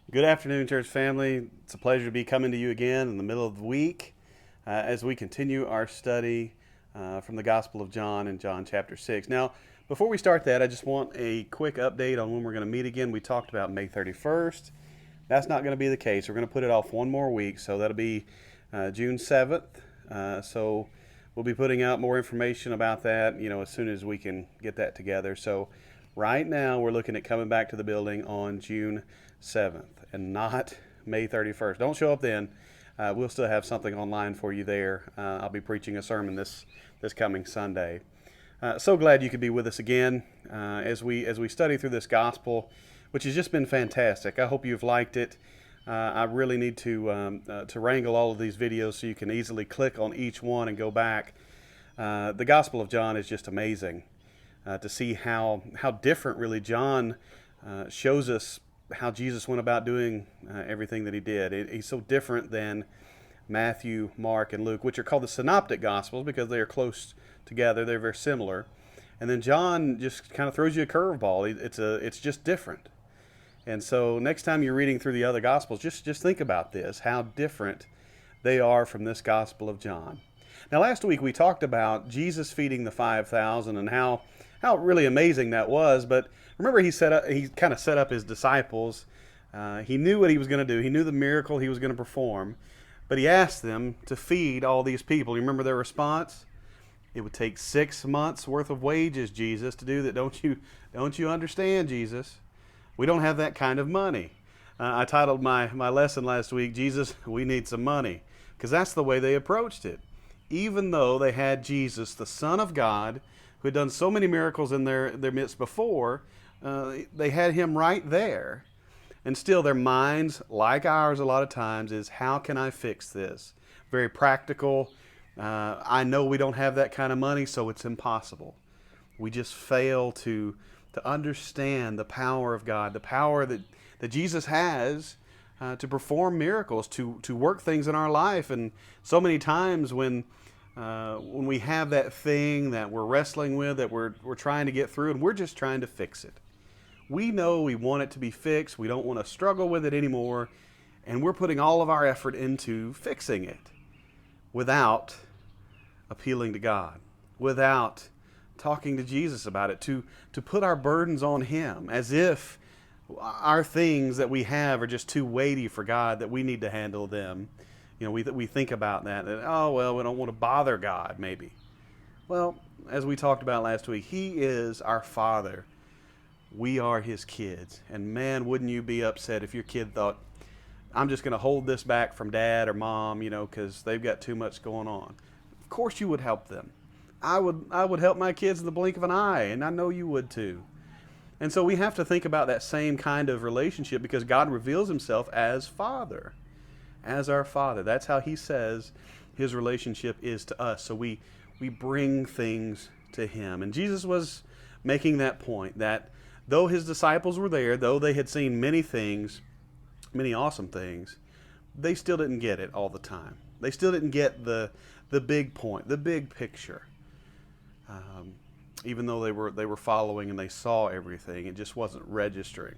Good afternoon, church family. It's a pleasure to be coming to you again in the middle of the week as we continue our study from the Gospel of John in John chapter 6. Now, before we start that, I just want a quick update on when we're going to meet again. We talked about May 31st. That's not going to be the case. We're going to put it off one more week, so that'll be June 7th. So we'll be putting out more information about that, as soon as we can get that together. So right now, we're looking at coming back to the building on June 7th and not May 31st. Don't show up then. We'll still have something online for you there. I'll be preaching a sermon this coming Sunday. So glad you could be with us again as we study through this gospel, which has just been fantastic. I hope you've liked it. I really need to wrangle all of these videos so you can easily click on each one and go back. The Gospel of John is just amazing to see how different really John shows us how Jesus went about doing everything that he did. He's so different than Matthew, Mark, and Luke, which are called the Synoptic Gospels because they are close together. They're very similar. And then John just kind of throws you a curveball. It's just different. And so next time you're reading through the other Gospels, just think about this, how different they are from this Gospel of John. Now, last week we talked about Jesus feeding the 5,000 and how really amazing that was. But remember, he kind of set up his disciples. He knew what he was going to do. He knew the miracle he was going to perform. But he asked them to feed all these people. You remember their response? It would take 6 months worth of wages, Jesus, to do that. Don't you understand, Jesus? We don't have that kind of money. I titled my lesson last week, Jesus, we need some money. Because that's the way they approached it. Even though they had Jesus, the Son of God, who had done so many miracles in their midst before, they had him right there. And still their minds, like ours a lot of times, is how can I fix this? Very practical. I know we don't have that kind of money, so it's impossible. We just fail to understand the power of God, the power that Jesus has to perform miracles, to work things in our life. And so many times when we have that thing that we're wrestling with, that we're trying to get through, and we're just trying to fix it. We know we want it to be fixed. We don't want to struggle with it anymore. And we're putting all of our effort into fixing it without appealing to God, without talking to Jesus about it, to put our burdens on him as if our things that we have are just too weighty for God, that we need to handle them. We think about that, oh, well, we don't want to bother God, maybe. Well, as we talked about last week, he is our Father. We are his kids. And man, wouldn't you be upset if your kid thought, I'm just going to hold this back from dad or mom, because they've got too much going on. Of course you would help them. I would help my kids in the blink of an eye, and I know you would too. And so we have to think about that same kind of relationship because God reveals himself as Father, as our Father. That's how he says his relationship is to us. So we bring things to him. And Jesus was making that point that though his disciples were there, though they had seen many things, many awesome things, they still didn't get it all the time. They still didn't get the big point, the big picture. Even though they were following and they saw everything, it just wasn't registering.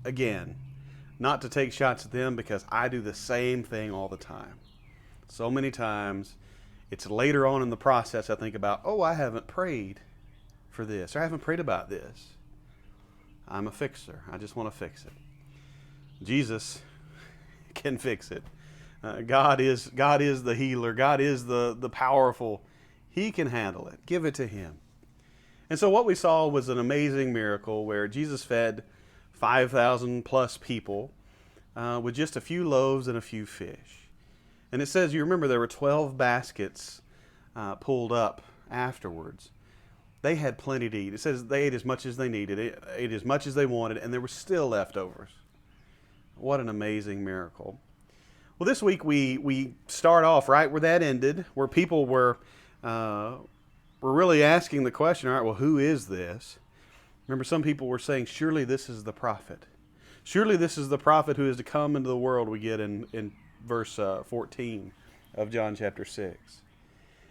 Again, not to take shots at them because I do the same thing all the time. So many times, it's later on in the process I think about, oh, I haven't prayed for this, or I haven't prayed about this. I'm a fixer. I just want to fix it. Jesus can fix it. God is the healer. God is the powerful. He can handle it. Give it to him. And so what we saw was an amazing miracle where Jesus fed 5,000 plus people with just a few loaves and a few fish. And it says, you remember there were 12 baskets pulled up afterwards. They had plenty to eat. It says they ate as much as they needed, ate as much as they wanted, and there were still leftovers. What an amazing miracle. Well, this week we start off right where that ended, where people were really asking the question, all right, well, who is this? Remember, some people were saying, surely this is the prophet. Surely this is the prophet who is to come into the world, we get in verse 14 of John chapter 6.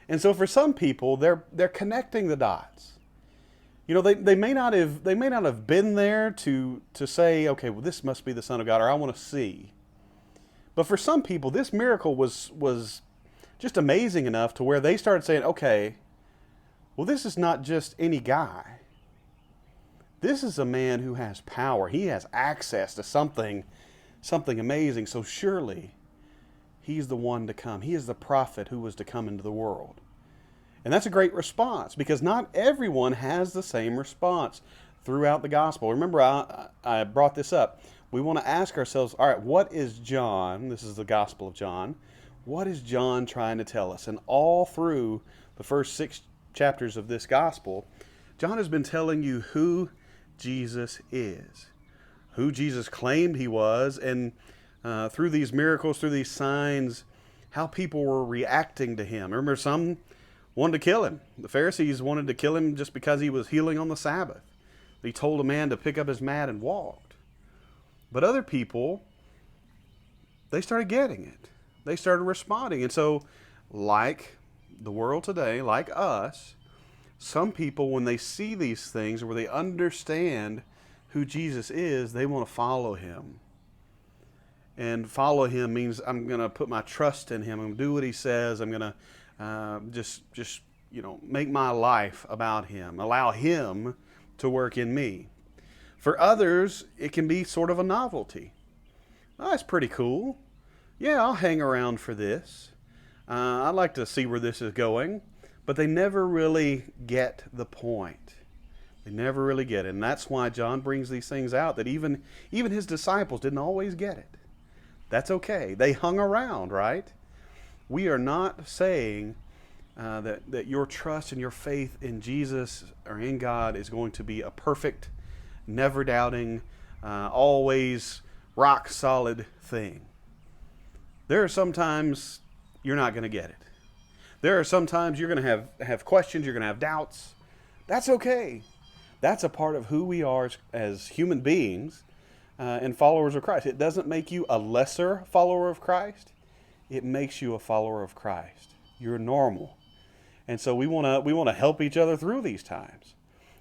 And so for some people, they're connecting the dots. You know, they may not have been there to say, okay, well, this must be the Son of God, or I want to see. But for some people, this miracle was just amazing enough to where they started saying, okay, well, this is not just any guy. This is a man who has power. He has access to something amazing. So surely he's the one to come. He is the prophet who was to come into the world. And that's a great response, because not everyone has the same response throughout the gospel. Remember, I brought this up. We want to ask ourselves, all right, what is John? This is the Gospel of John. What is John trying to tell us? And all through the first 6 chapters of this gospel, John has been telling you who Jesus is, who Jesus claimed he was, and through these miracles, through these signs, how people were reacting to him. Remember, some wanted to kill him. The Pharisees wanted to kill him just because he was healing on the Sabbath. He told a man to pick up his mat and walked. But other people, they started getting it. They started responding. And so, like the world today, like us, some people, when they see these things, or where they understand who Jesus is, they want to follow him. And follow him means I'm going to put my trust in him. I'm going to do what he says. I'm going to just make my life about him. Allow him to work in me. For others, it can be sort of a novelty. Oh, that's pretty cool. Yeah, I'll hang around for this. I'd like to see where this is going. But they never really get the point. They never really get it. And that's why John brings these things out, that even his disciples didn't always get it. That's okay. They hung around, right? We are not saying that your trust and your faith in Jesus or in God is going to be a perfect, never doubting, always rock solid thing. There are sometimes you're not going to get it. There are sometimes you're going to have questions, you're going to have doubts. That's okay. That's a part of who we are as human beings and followers of Christ. It doesn't make you a lesser follower of Christ. It makes you a follower of Christ. You're normal. And so we want to help each other through these times.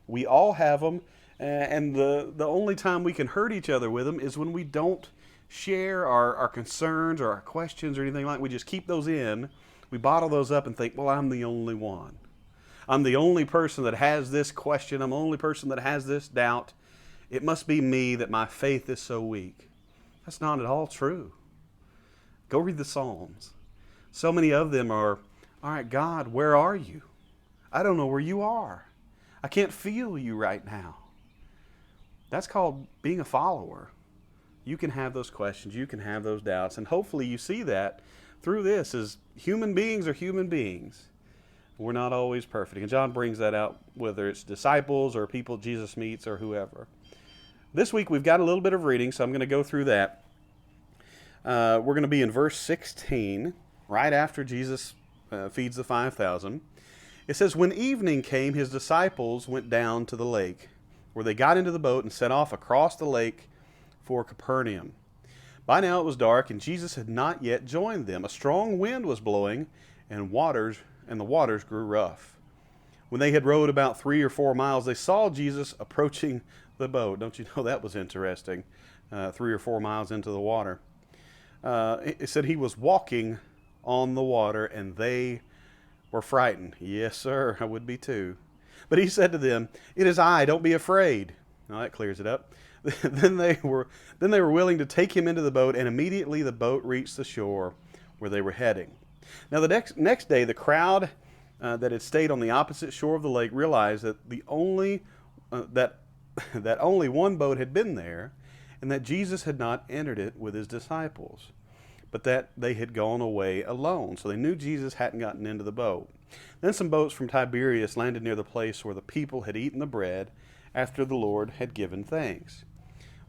We all have them, and the only time we can hurt each other with them is when we don't share our concerns or our questions or anything like that. We just keep those in. We bottle those up and think, well, I'm the only one. I'm the only person that has this question. I'm the only person that has this doubt. It must be me that my faith is so weak. That's not at all true. Go read the Psalms. So many of them are, all right, God, where are you? I don't know where you are. I can't feel you right now. That's called being a follower. You can have those questions. You can have those doubts. And hopefully you see that through this, as human beings are human beings. We're not always perfect. And John brings that out, whether it's disciples or people Jesus meets or whoever. This week we've got a little bit of reading, so I'm going to go through that. We're going to be in verse 16, right after Jesus feeds the 5,000. It says, when evening came, his disciples went down to the lake, where they got into the boat and set off across the lake for Capernaum. By now it was dark, and Jesus had not yet joined them. A strong wind was blowing, and the waters grew rough. When they had rowed about 3 or 4 miles, they saw Jesus approaching the boat. Don't you know that was interesting? 3 or 4 miles into the water. It said he was walking on the water, and they were frightened. Yes, sir, I would be too. But he said to them, "It is I, don't be afraid." Now that clears it up. Then they were willing to take him into the boat, and immediately the boat reached the shore where they were heading. Now the next day, the crowd that had stayed on the opposite shore of the lake realized that that only one boat had been there, and that Jesus had not entered it with his disciples, but that they had gone away alone. So they knew Jesus hadn't gotten into the boat. Then some boats from Tiberias landed near the place where the people had eaten the bread after the Lord had given thanks.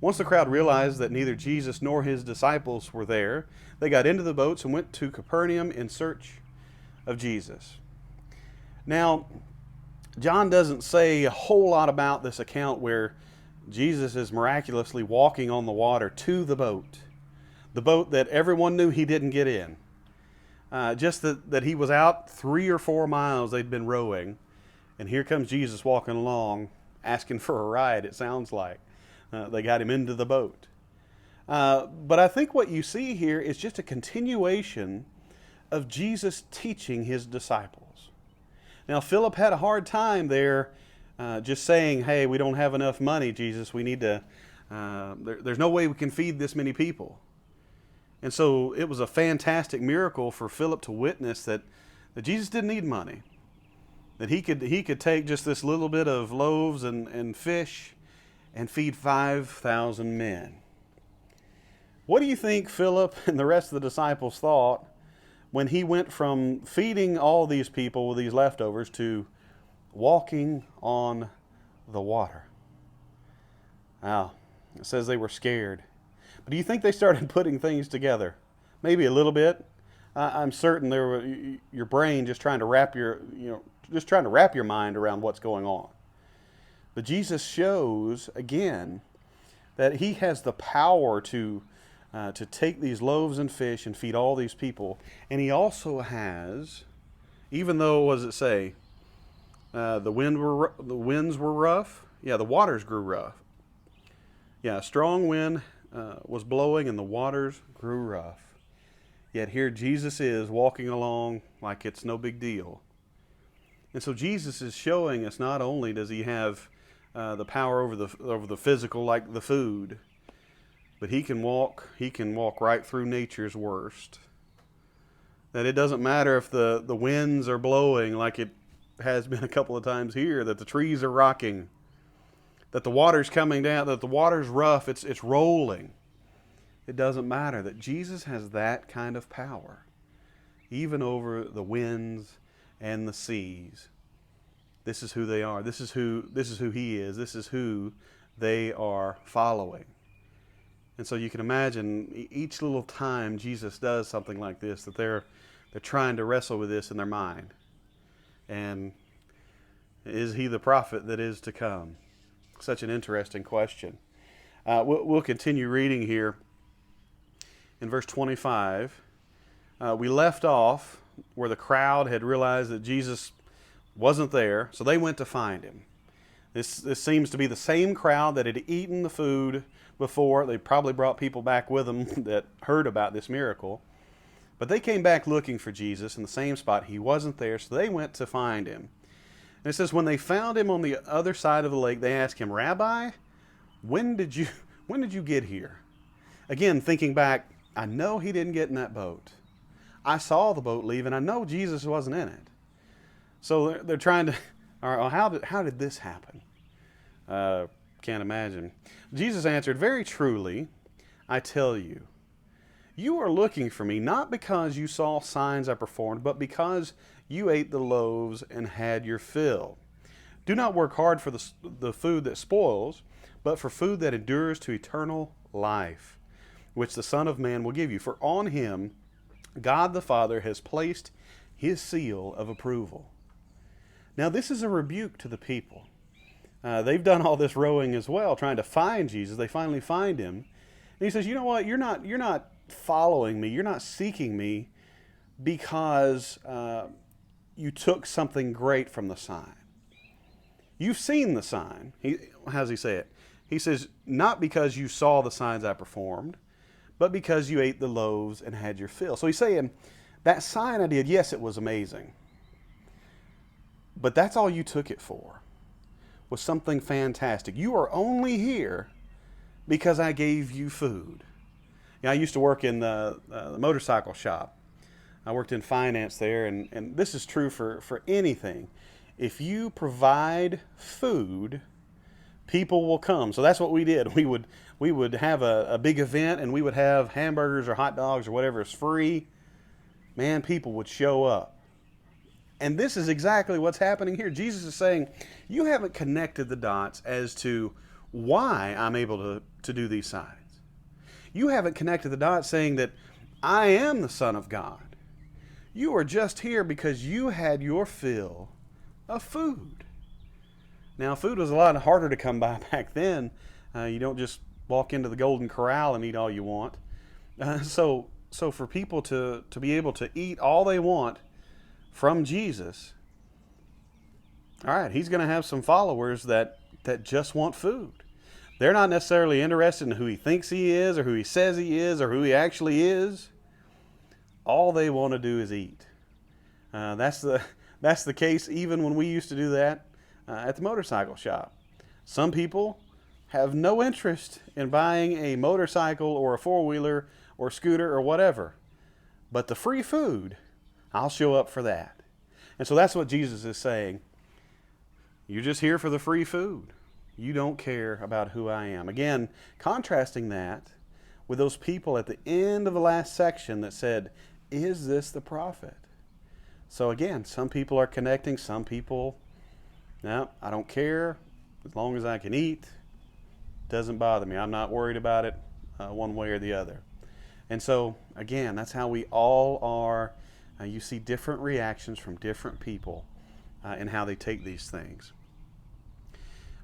Once the crowd realized that neither Jesus nor his disciples were there, they got into the boats and went to Capernaum in search of Jesus. Now, John doesn't say a whole lot about this account where Jesus is miraculously walking on the water to the boat that everyone knew he didn't get in. Just that he was out 3 or 4 miles they'd been rowing, and here comes Jesus walking along asking for a ride, it sounds like. They got him into the boat. But I think what you see here is just a continuation of Jesus teaching his disciples. Now, Philip had a hard time there just saying, hey, we don't have enough money, Jesus. We need to, there's no way we can feed this many people. And so it was a fantastic miracle for Philip to witness that Jesus didn't need money. That he could take just this little bit of loaves and fish and feed 5,000 men. What do you think Philip and the rest of the disciples thought when he went from feeding all these people with these leftovers to walking on the water? Now, it says they were scared. But do you think they started putting things together? Maybe a little bit. I'm certain there were your brain just trying to wrap your mind around what's going on. But Jesus shows again that he has the power to take these loaves and fish and feed all these people. And he also has, even though, what does it say? The winds were rough. Yeah, the waters grew rough. Yeah, a strong wind was blowing and the waters grew rough. Yet here Jesus is walking along like it's no big deal. And so Jesus is showing us not only does he have the power over the physical, like the food, but he can walk right through nature's worst. That it doesn't matter if the winds are blowing like it has been a couple of times here, that the trees are rocking, that the water's coming down, that the water's rough, it's rolling. It doesn't matter, that Jesus has that kind of power, even over the winds and the seas. This is who they are. This is who he is. This is who they are following. And so you can imagine each little time Jesus does something like this, that they're trying to wrestle with this in their mind. And is he the prophet that is to come? Such an interesting question. We'll continue reading here in verse 25. We left off where the crowd had realized that Jesus wasn't there, so they went to find him. This seems to be the same crowd that had eaten the food before. They probably brought people back with them that heard about this miracle. But they came back looking for Jesus in the same spot. He wasn't there, so they went to find him. And it says, when they found him on the other side of the lake, they asked him, Rabbi, when did you get here? Again, thinking back, I know he didn't get in that boat. I saw the boat leave, and I know Jesus wasn't in it. So they're trying to, all right, well, how did this happen? Can't imagine. Jesus answered, very truly, I tell you, you are looking for me not because you saw signs I performed, but because you ate the loaves and had your fill. Do not work hard for the food that spoils, but for food that endures to eternal life, which the Son of Man will give you. For on him God the Father has placed his seal of approval. Now this is a rebuke to the people. They've done all this rowing as well, trying to find Jesus. They finally find him. And he says, you know what, you're not following me, you're not seeking me because you took something great from the sign. You've seen the sign. How does he say it? He says, not because you saw the signs I performed, but because you ate the loaves and had your fill. So he's saying, that sign I did, yes, it was amazing. But that's all you took it for, was something fantastic. You are only here because I gave you food. You know, I used to work in the motorcycle shop. I worked in finance there, and this is true for anything. If you provide food, people will come. So that's what we did. We would have a big event, and we would have hamburgers or hot dogs or whatever is free. Man, people would show up. And this is exactly what's happening here. Jesus is saying, you haven't connected the dots as to why I'm able to do these signs. You haven't connected the dots saying that I am the Son of God. You are just here because you had your fill of food. Now, food was a lot harder to come by back then. You don't just walk into the Golden Corral and eat all you want. So for people to be able to eat all they want from Jesus, all right, he's going to have some followers that that just want food. They're not necessarily interested in who he thinks he is or who he says he is or who he actually is. All they want to do is eat. That's the case even when we used to do that at the motorcycle shop. Some people have no interest in buying a motorcycle or a four-wheeler or scooter or whatever. But the free food, I'll show up for that. And so that's what Jesus is saying. You're just here for the free food. You don't care about who I am. Again, contrasting that with those people at the end of the last section that said, is this the prophet? So again, some people are connecting, some people, no, I don't care. As long as I can eat, doesn't bother me. I'm not worried about it one way or the other. And so, again, that's how we all are. You see different reactions from different people and how they take these things.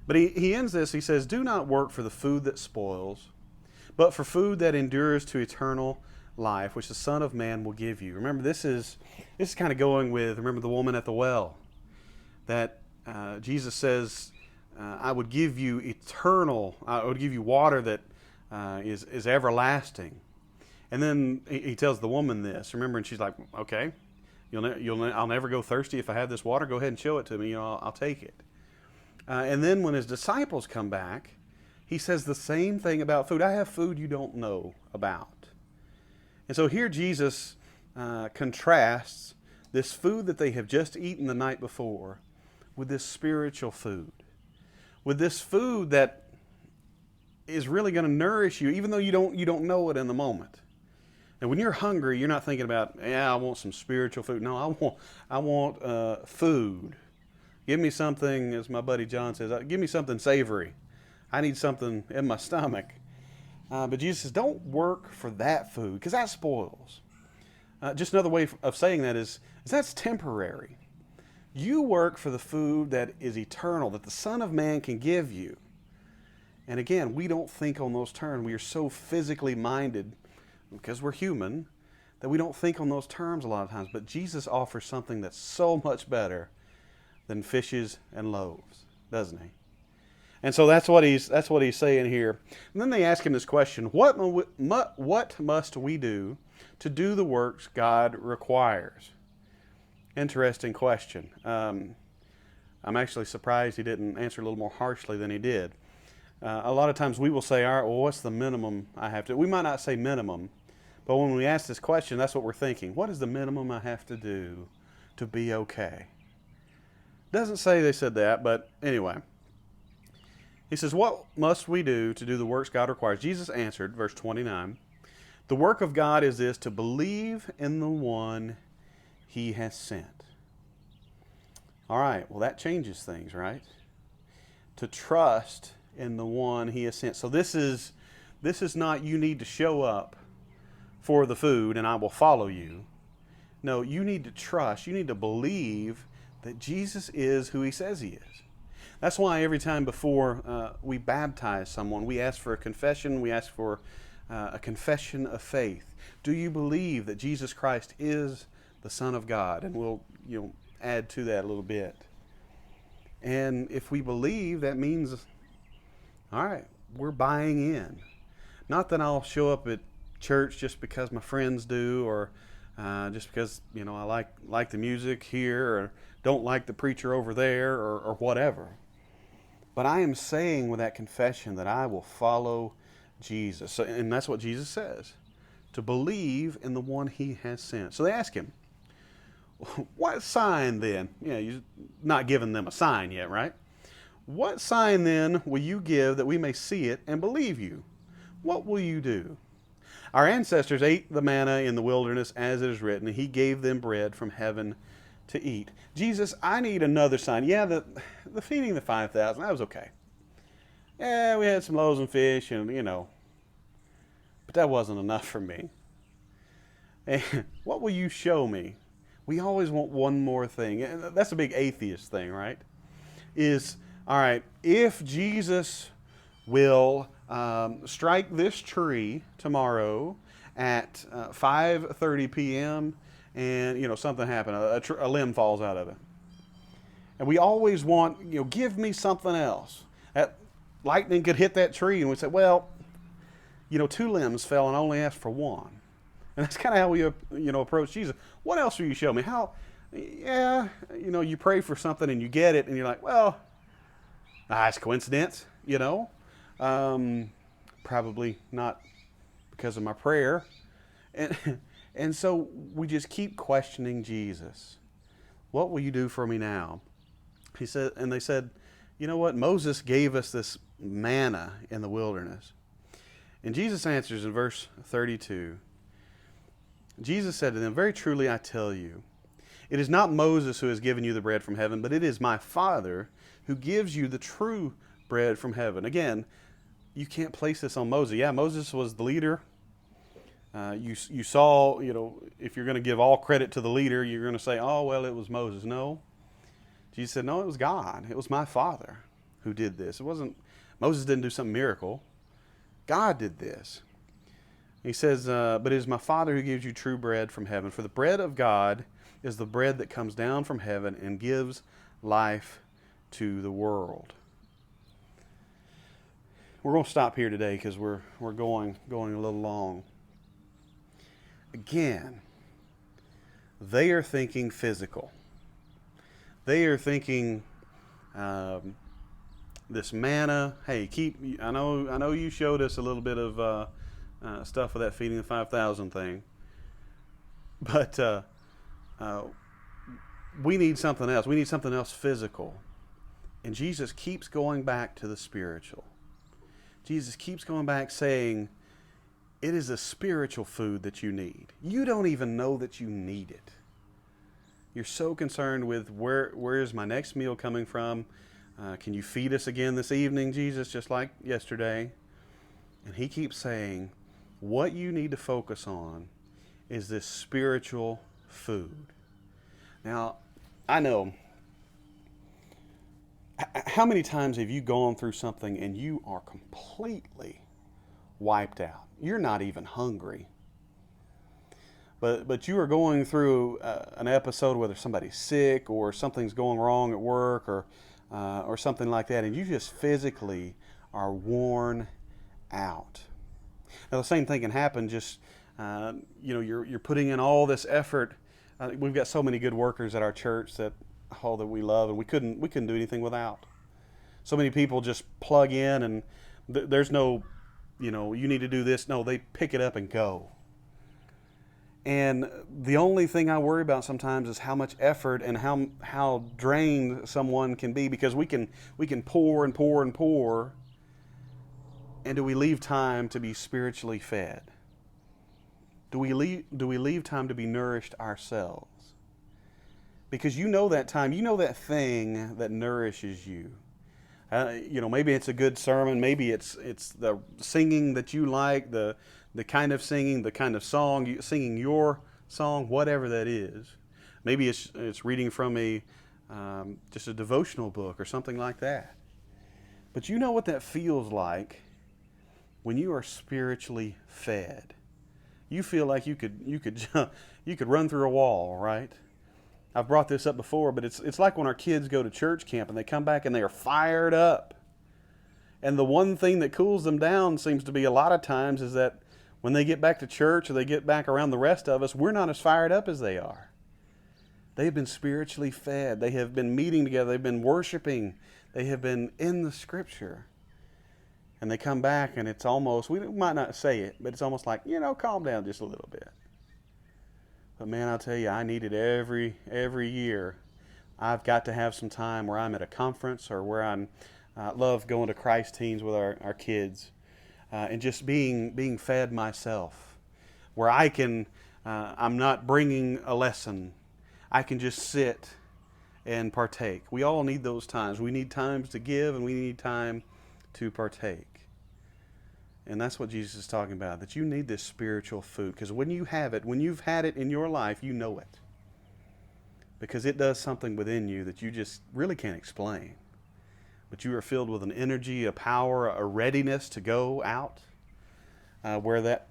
But he ends this, he says, do not work for the food that spoils, but for food that endures to eternal life, which the Son of Man will give you. Remember, this is kind of going with, remember the woman at the well, that Jesus says, I would give you I would give you water that is everlasting. And then he tells the woman this, remember, and she's like, okay, I'll never go thirsty if I have this water. Go ahead and show it to me. I'll take it. And then when his disciples come back, he says the same thing about food. I have food you don't know about. And so here Jesus contrasts this food that they have just eaten the night before with this spiritual food, with this food that is really going to nourish you, even though you don't know it in the moment. And when you're hungry, you're not thinking about, I want some spiritual food. No, I want food. Give me something, as my buddy John says, give me something savory. I need something in my stomach. But Jesus says, don't work for that food, because that spoils. Just another way of saying that is that's temporary. You work for the food that is eternal, that the Son of Man can give you. And again, we don't think on those terms. We are so physically minded, because we're human, that we don't think on those terms a lot of times. But Jesus offers something that's so much better than fishes and loaves, doesn't he? And so that's what he's saying here. And then they ask him this question: What must we do to do the works God requires? Interesting question. I'm actually surprised he didn't answer a little more harshly than he did. A lot of times we will say, all right, well, what's the minimum I have to do? We might not say minimum, but when we ask this question, that's what we're thinking. What is the minimum I have to do to be okay? Doesn't say they said that, but anyway. He says, what must we do to do the works God requires? Jesus answered, verse 29, the work of God is this, to believe in the one he has sent. All right, well, that changes things, right? To trust in the one he has sent. So this is not you need to show up for the food and I will follow you. No, you need to trust, you need to believe that Jesus is who he says he is. That's why every time before we baptize someone, we ask for a confession, we ask for a confession of faith. Do you believe that Jesus Christ is the Son of God? And we'll add to that a little bit. And if we believe, that means, all right, we're buying in. Not that I'll show up at church just because my friends do, or just because I like the music here, or don't like the preacher over there, or whatever. But I am saying with that confession that I will follow Jesus. And that's what Jesus says, to believe in the one he has sent. So they ask him, what sign then? You're not giving them a sign yet, right? What sign then will you give that we may see it and believe you? What will you do? Our ancestors ate the manna in the wilderness, as it is written, and he gave them bread from heaven to eat. Jesus, I need another sign. Yeah, the feeding the 5,000, that was okay. Yeah, we had some loaves and fish, and but that wasn't enough for me. And what will you show me? We always want one more thing. And that's a big atheist thing, right? All right, if Jesus will strike this tree tomorrow at 5:30 p.m., and something happened, a limb falls out of it, and we always want, give me something else. That lightning could hit that tree, and we say, well, 2 limbs fell and I only asked for one. And that's kind of how we, approach Jesus. What else will you show me? How, yeah, you pray for something and you get it, and you're like, well, it's coincidence, probably not because of my prayer. And, and so we just keep questioning Jesus. What will you do for me now? He said, and they said, you know what? Moses gave us this manna in the wilderness. And Jesus answers in verse 32. Jesus said to them, very truly I tell you, it is not Moses who has given you the bread from heaven, but it is my Father who gives you the true bread from heaven. Again, you can't place this on Moses. Yeah, Moses was the leader. You saw, if you're going to give all credit to the leader, you're going to say, oh, well, it was Moses. No. Jesus said, no, it was God. It was my Father who did this. It wasn't, Moses didn't do some miracle. God did this. He says, but it is my Father who gives you true bread from heaven. For the bread of God is the bread that comes down from heaven and gives life to the world. We're going to stop here today because we're going a little long. Again, they are thinking physical. They are thinking this manna. Hey, I know you showed us a little bit of stuff with that feeding the 5,000 thing, but we need something else. We need something else physical, and Jesus keeps going back to the spiritual. Jesus keeps going back saying, it is a spiritual food that you need. You don't even know that you need it. You're so concerned with where is my next meal coming from? Can you feed us again this evening, Jesus, just like yesterday? And he keeps saying, what you need to focus on is this spiritual food. Now, I know, how many times have you gone through something and you are completely wiped out? You're not even hungry. But you are going through an episode whether somebody's sick or something's going wrong at work or something like that, and you just physically are worn out. Now the same thing can happen. Just you're putting in all this effort. We've got so many good workers at our church that we love, and we couldn't do anything without. So many people just plug in, and there's no, you need to do this. No, they pick it up and go. And the only thing I worry about sometimes is how much effort and how drained someone can be, because we can pour and pour and pour. And do we leave time to be spiritually fed? Do we leave time to be nourished ourselves? Because that time, that thing that nourishes you. Maybe it's a good sermon. Maybe it's the singing that you like, the kind of singing, the kind of song, singing your song, whatever that is. Maybe it's reading from just a devotional book or something like that. But you know what that feels like when you are spiritually fed. You feel like you could run through a wall, right? I've brought this up before, but it's like when our kids go to church camp and they come back and they are fired up. And the one thing that cools them down seems to be a lot of times is that when they get back to church or they get back around the rest of us, we're not as fired up as they are. They've been spiritually fed. They have been meeting together. They've been worshiping. They have been in the Scripture. And they come back and it's almost, we might not say it, but it's almost like, calm down just a little bit. But man, I'll tell you, I need it every year. I've got to have some time where I'm at a conference or where I love going to Christ Teens with our kids and just being fed myself, where I can, I'm not bringing a lesson. I can just sit and partake. We all need those times. We need times to give and we need time to partake. And that's what Jesus is talking about, that you need this spiritual food. Because when you have it, when you've had it in your life, you know it. Because it does something within you that you just really can't explain. But you are filled with an energy, a power, a readiness to go out where that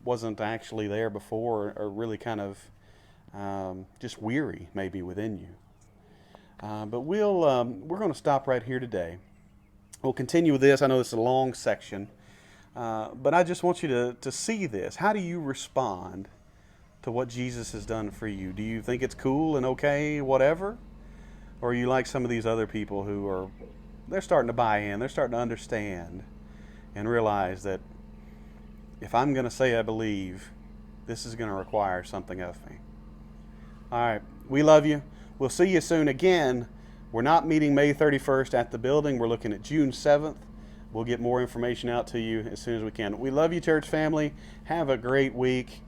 wasn't actually there before, or really kind of just weary maybe within you. But we're going to stop right here today. We'll continue with this. I know this is a long section, but I just want you to see this. How do you respond to what Jesus has done for you? Do you think it's cool and okay, whatever? Or are you like some of these other people who they're starting to buy in, they're starting to understand and realize that if I'm going to say I believe, this is going to require something of me. All right, we love you. We'll see you soon again. We're not meeting May 31st at the building. We're looking at June 7th. We'll get more information out to you as soon as we can. We love you, church family. Have a great week.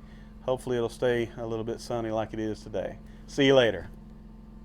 Hopefully it'll stay a little bit sunny like it is today. See you later.